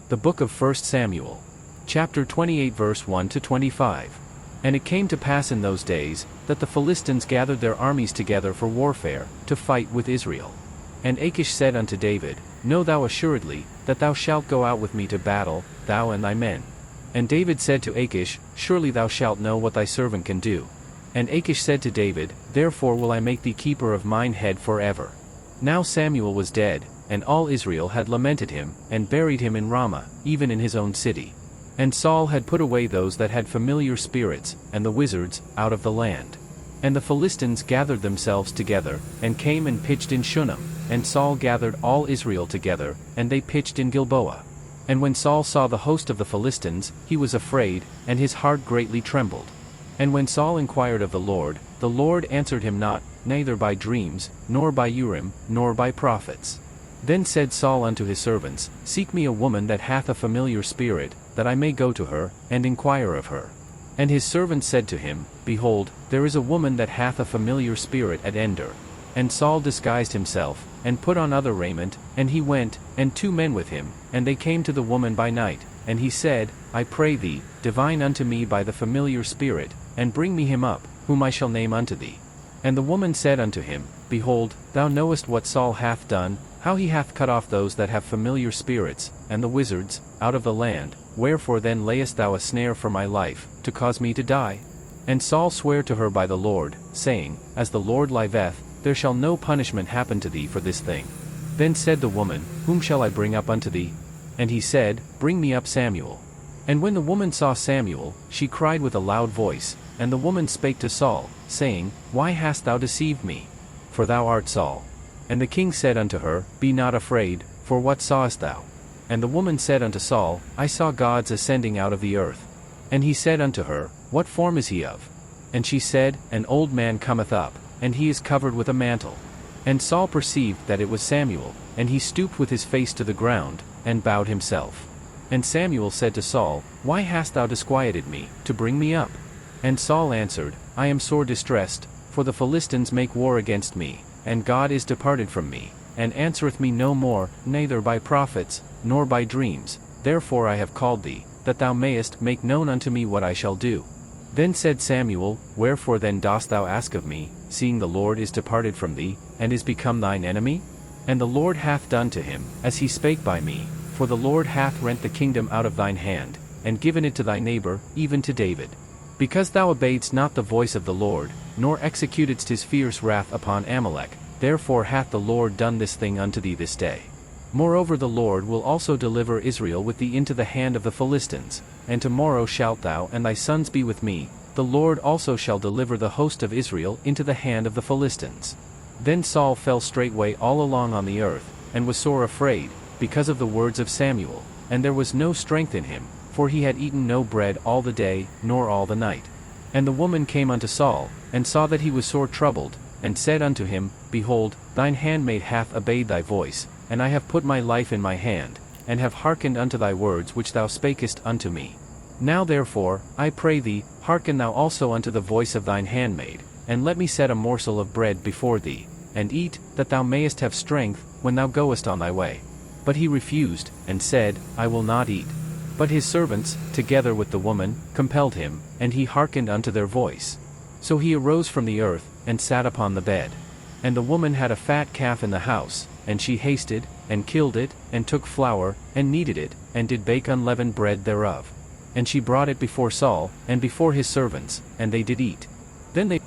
The book of 1 Samuel. Chapter 28 verse 1 to 25. And it came to pass in those days, that the Philistines gathered their armies together for warfare, to fight with Israel. And Achish said unto David, Know thou assuredly, that thou shalt go out with me to battle, thou and thy men. And David said to Achish, Surely thou shalt know what thy servant can do. And Achish said to David, Therefore will I make thee keeper of mine head forever. Now Samuel was dead, and all Israel had lamented him, and buried him in Ramah, even in his own city. And Saul had put away those that had familiar spirits, and the wizards, out of the land. And the Philistines gathered themselves together, and came and pitched in Shunem, and Saul gathered all Israel together, and they pitched in Gilboa. And when Saul saw the host of the Philistines, he was afraid, and his heart greatly trembled. And when Saul inquired of the Lord answered him not, neither by dreams, nor by Urim, nor by prophets. Then said Saul unto his servants, Seek me a woman that hath a familiar spirit, that I may go to her, and inquire of her. And his servants said to him, Behold, there is a woman that hath a familiar spirit at Endor. And Saul disguised himself, and put on other raiment, and he went, and 2 men with him, and they came to the woman by night, and he said, I pray thee, divine unto me by the familiar spirit, and bring me him up, whom I shall name unto thee. And the woman said unto him, Behold, thou knowest what Saul hath done, how he hath cut off those that have familiar spirits, and the wizards, out of the land, wherefore then layest thou a snare for my life, to cause me to die? And Saul sware to her by the Lord, saying, As the Lord liveth, there shall no punishment happen to thee for this thing. Then said the woman, Whom shall I bring up unto thee? And he said, Bring me up Samuel. And when the woman saw Samuel, she cried with a loud voice, and the woman spake to Saul, saying, Why hast thou deceived me? For thou art Saul. And the king said unto her, Be not afraid, for what sawest thou? And the woman said unto Saul, I saw gods ascending out of the earth. And he said unto her, What form is he of? And she said, An old man cometh up, and he is covered with a mantle. And Saul perceived that it was Samuel, and he stooped with his face to the ground, and bowed himself. And Samuel said to Saul, Why hast thou disquieted me, to bring me up? And Saul answered, I am sore distressed, for the Philistines make war against me, and God is departed from me, and answereth me no more, neither by prophets, nor by dreams. Therefore I have called thee, that thou mayest make known unto me what I shall do. Then said Samuel, Wherefore then dost thou ask of me, seeing the Lord is departed from thee, and is become thine enemy? And the Lord hath done to him, as he spake by me, for the Lord hath rent the kingdom out of thine hand, and given it to thy neighbor, even to David. Because thou obeyedst not the voice of the Lord, nor executedst his fierce wrath upon Amalek, therefore hath the Lord done this thing unto thee this day. Moreover the Lord will also deliver Israel with thee into the hand of the Philistines, and tomorrow shalt thou and thy sons be with me, the Lord also shall deliver the host of Israel into the hand of the Philistines. Then Saul fell straightway all along on the earth, and was sore afraid, because of the words of Samuel, and there was no strength in him, for he had eaten no bread all the day, nor all the night. And the woman came unto Saul, and saw that he was sore troubled, and said unto him, Behold, thine handmaid hath obeyed thy voice, and I have put my life in my hand, and have hearkened unto thy words which thou spakest unto me. Now therefore, I pray thee, hearken thou also unto the voice of thine handmaid, and let me set a morsel of bread before thee, and eat, that thou mayest have strength, when thou goest on thy way. But he refused, and said, I will not eat. But his servants, together with the woman, compelled him, and he hearkened unto their voice. So he arose from the earth, and sat upon the bed. And the woman had a fat calf in the house, and she hasted, and killed it, and took flour, and kneaded it, and did bake unleavened bread thereof. And she brought it before Saul, and before his servants, and they did eat. Then they